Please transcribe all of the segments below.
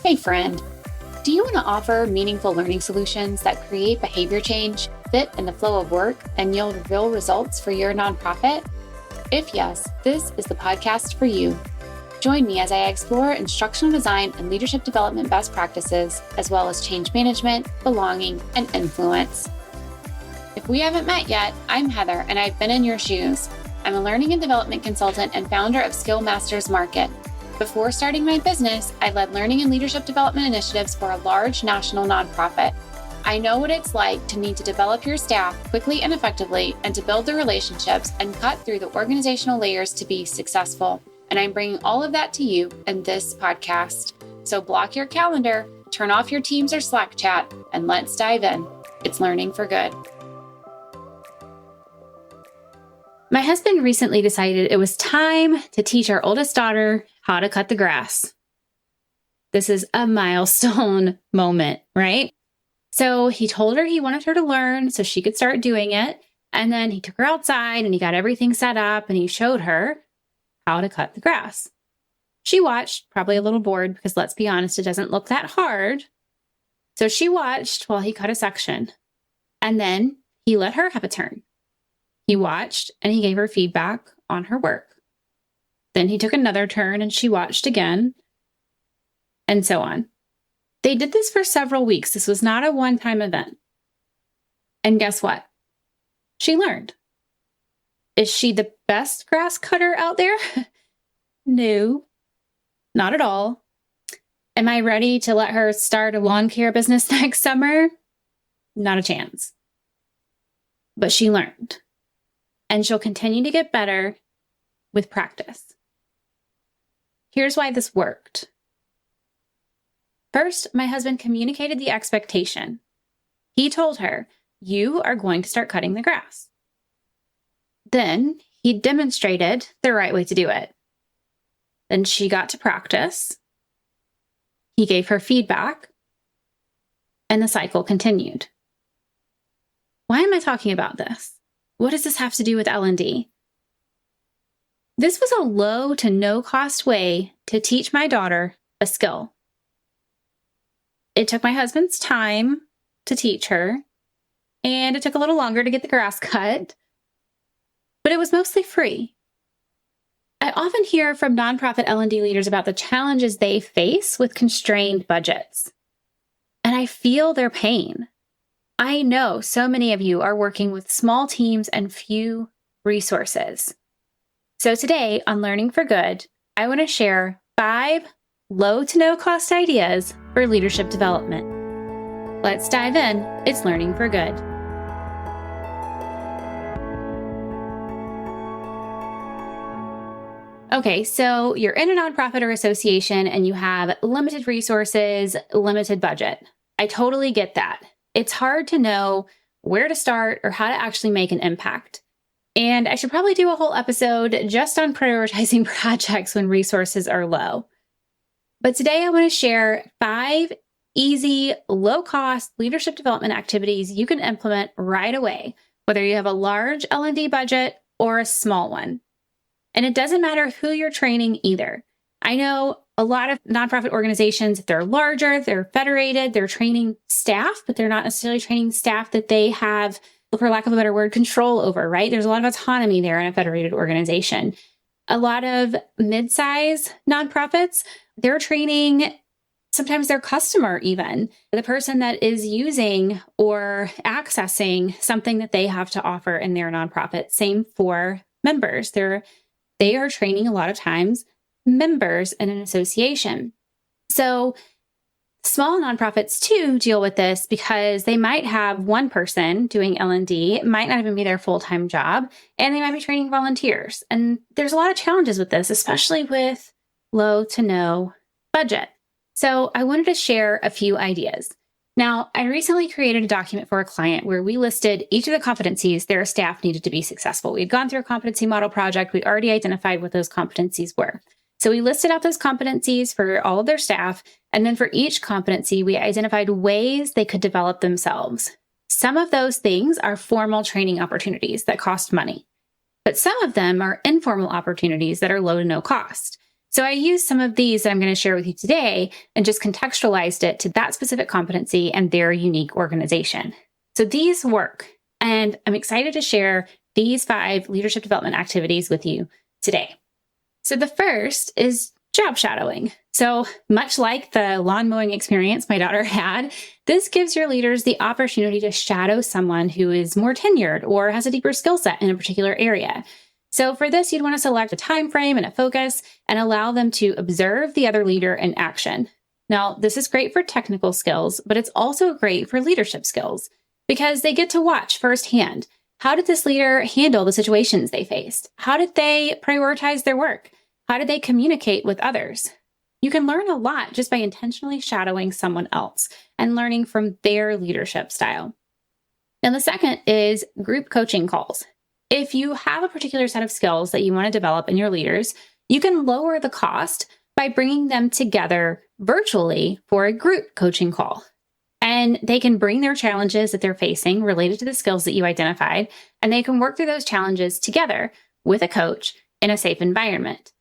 Hey friend, do you want to offer meaningful learning solutions that create behavior change, fit in the flow of work, and yield real results for your nonprofit? If yes, this is the podcast for you. Join me as I explore instructional design and leadership development best practices, as well as change management, belonging, and influence. If we haven't met yet, I'm Heather, and I've been in your shoes. I'm a learning and development consultant and founder of Skill Masters Market. Before starting my business, I led learning and leadership development initiatives for a large national nonprofit. I know what it's like to need to develop your staff quickly and effectively, and to build the relationships and cut through the organizational layers to be successful. And I'm bringing all of that to you in this podcast. So block your calendar, turn off your Teams or Slack chat, and let's dive in. It's learning for good. My husband recently decided it was time to teach our oldest daughter how to cut the grass. This is a milestone moment, right? So he told her he wanted her to learn so she could start doing it. And then he took her outside and he got everything set up and he showed her how to cut the grass. She watched, probably a little bored because let's be honest, it doesn't look that hard. So she watched while he cut a section. And then he let her have a turn. He watched and he gave her feedback on her work. Then he took another turn and she watched again, and so on. They did this for several weeks. This was not a one-time event. And guess what? She learned. Is she the best grass cutter out there? No, not at all. Am I ready to let her start a lawn care business next summer? Not a chance. But she learned. And she'll continue to get better with practice. Here's why this worked. First, my husband communicated the expectation. He told her, "You are going to start cutting the grass." Then he demonstrated the right way to do it. Then she got to practice. He gave her feedback, and the cycle continued. Why am I talking about this? What does this have to do with L&D? This was a low to no cost way to teach my daughter a skill. It took my husband's time to teach her, and it took a little longer to get the grass cut, but it was mostly free. I often hear from nonprofit L&D leaders about the challenges they face with constrained budgets, and I feel their pain. I know so many of you are working with small teams and few resources. So today on Learning for Good, I want to share 5 low to no cost ideas for leadership development. Let's dive in. It's Learning for Good. Okay, so you're in a nonprofit or association and you have limited resources, limited budget. I totally get that. It's hard to know where to start or how to actually make an impact. And I should probably do a whole episode just on prioritizing projects when resources are low. But today I want to share 5 easy, low-cost leadership development activities you can implement right away, whether you have a large L&D budget or a small one. And it doesn't matter who you're training either. I know a lot of nonprofit organizations, if they're larger, they're federated, they're training staff, but they're not necessarily training staff that they have, for lack of a better word, control over, right? There's a lot of autonomy there in a federated organization. A lot of mid-size nonprofits, they're training sometimes their customer even, the person that is using or accessing something that they have to offer in their nonprofit. Same for members. They are training a lot of times members in an association. So small nonprofits too deal with this because they might have one person doing L&D. It might not even be their full-time job, and they might be training volunteers. And there's a lot of challenges with this, especially with low to no budget. So I wanted to share a few ideas. Now, I recently created a document for a client where we listed each of the competencies their staff needed to be successful. We had gone through a competency model project. We already identified what those competencies were. So we listed out those competencies for all of their staff. And then for each competency, we identified ways they could develop themselves. Some of those things are formal training opportunities that cost money, but some of them are informal opportunities that are low to no cost. So I used some of these that I'm going to share with you today and just contextualized it to that specific competency and their unique organization. So these work, and I'm excited to share these 5 leadership development activities with you today. So the first is job shadowing. So much like the lawn mowing experience my daughter had, this gives your leaders the opportunity to shadow someone who is more tenured or has a deeper skill set in a particular area. So for this, you'd want to select a time frame and a focus and allow them to observe the other leader in action. Now, this is great for technical skills, but it's also great for leadership skills because they get to watch firsthand. How did this leader handle the situations they faced? How did they prioritize their work? How did they communicate with others? You can learn a lot just by intentionally shadowing someone else and learning from their leadership style. And the second is group coaching calls. If you have a particular set of skills that you want to develop in your leaders, you can lower the cost by bringing them together virtually for a group coaching call. And they can bring their challenges that they're facing related to the skills that you identified, and they can work through those challenges together with a coach in a safe environment.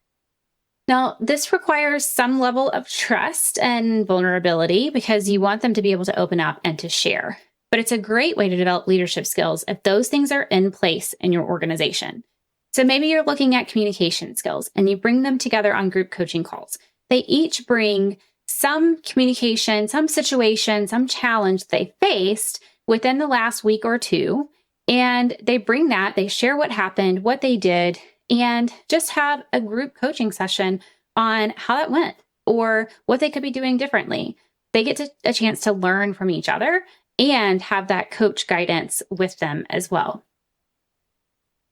Now, this requires some level of trust and vulnerability because you want them to be able to open up and to share. But it's a great way to develop leadership skills if those things are in place in your organization. So maybe you're looking at communication skills and you bring them together on group coaching calls. They each bring some communication, some situation, some challenge they faced within the last week or two. And they bring that, they share what happened, what they did, and just have a group coaching session on how that went or what they could be doing differently. They get a chance to learn from each other and have that coach guidance with them as well.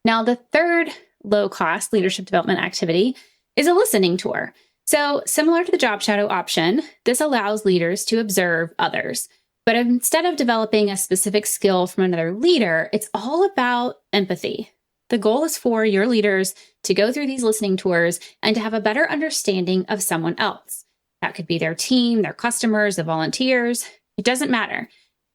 Now, the third low-cost leadership development activity is a listening tour. So similar to the job shadow option, this allows leaders to observe others. But instead of developing a specific skill from another leader, it's all about empathy. The goal is for your leaders to go through these listening tours and to have a better understanding of someone else. That could be their team, their customers, the volunteers. It doesn't matter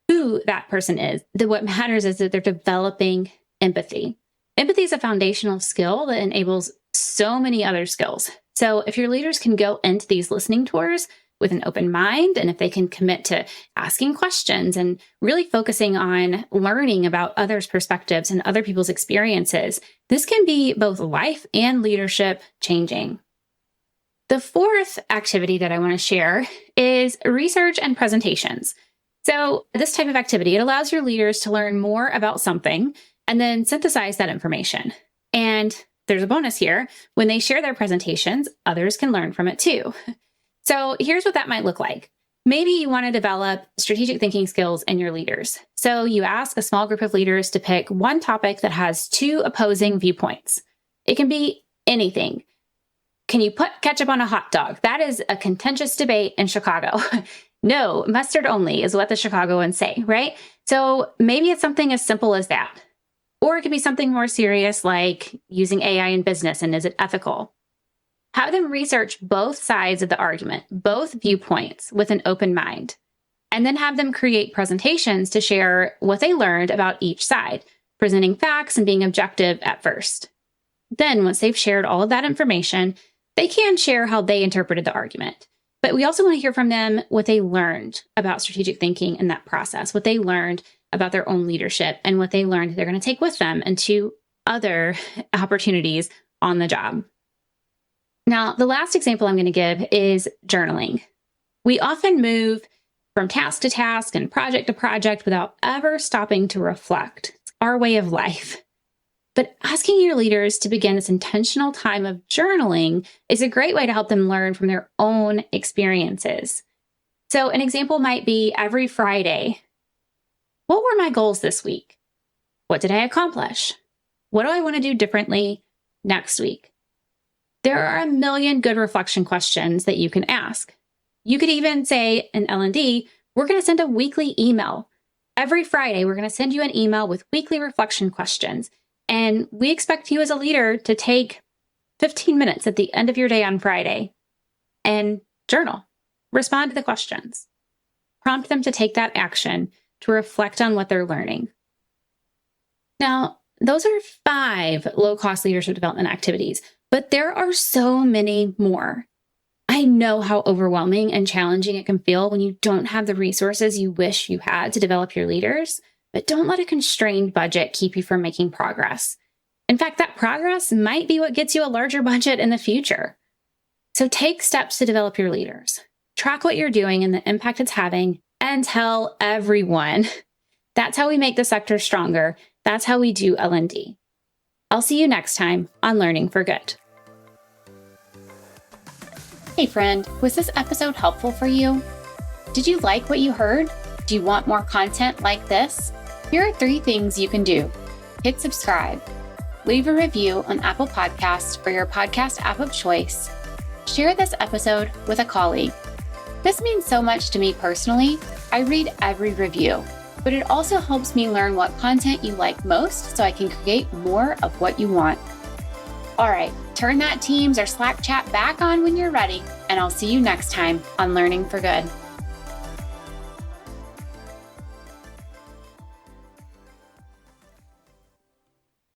who that person is. What matters is that they're developing empathy. Empathy is a foundational skill that enables so many other skills. So if your leaders can go into these listening tours with an open mind, and if they can commit to asking questions and really focusing on learning about others' perspectives and other people's experiences, this can be both life and leadership changing. The fourth activity that I want to share is research and presentations. So this type of activity, it allows your leaders to learn more about something and then synthesize that information. And there's a bonus here. When they share their presentations, others can learn from it too. So here's what that might look like. Maybe you want to develop strategic thinking skills in your leaders. So you ask a small group of leaders to pick one topic that has 2 opposing viewpoints. It can be anything. Can you put ketchup on a hot dog? That is a contentious debate in Chicago. No, mustard only is what the Chicagoans say, right? So maybe it's something as simple as that. Or it could be something more serious like using AI in business and is it ethical? Have them research both sides of the argument, both viewpoints with an open mind, and then have them create presentations to share what they learned about each side, presenting facts and being objective at first. Then, once they've shared all of that information, they can share how they interpreted the argument. But we also want to hear from them what they learned about strategic thinking in that process, what they learned about their own leadership, and what they learned they're going to take with them into other opportunities on the job. Now, the last example I'm going to give is journaling. We often move from task to task and project to project without ever stopping to reflect. It's our way of life. But asking your leaders to begin this intentional time of journaling is a great way to help them learn from their own experiences. So an example might be every Friday, what were my goals this week? What did I accomplish? What do I want to do differently next week? There are a million good reflection questions that you can ask. You could even say in L&D, we're going to send a weekly email. Every Friday, we're going to send you an email with weekly reflection questions. And we expect you as a leader to take 15 minutes at the end of your day on Friday and journal, respond to the questions, prompt them to take that action to reflect on what they're learning. Now, those are 5 low-cost leadership development activities. But there are so many more. I know how overwhelming and challenging it can feel when you don't have the resources you wish you had to develop your leaders, but don't let a constrained budget keep you from making progress. In fact, that progress might be what gets you a larger budget in the future. So take steps to develop your leaders. Track what you're doing and the impact it's having, and tell everyone. That's how we make the sector stronger. That's how we do L&D. I'll see you next time on Learning for Good. Hey friend, was this episode helpful for you? Did you like what you heard? Do you want more content like this? Here are 3 things you can do. Hit subscribe. Leave a review on Apple Podcasts or your podcast app of choice. Share this episode with a colleague. This means so much to me personally. I read every review, but it also helps me learn what content you like most so I can create more of what you want. All right, turn that Teams or Slack chat back on when you're ready, and I'll see you next time on Learning for Good.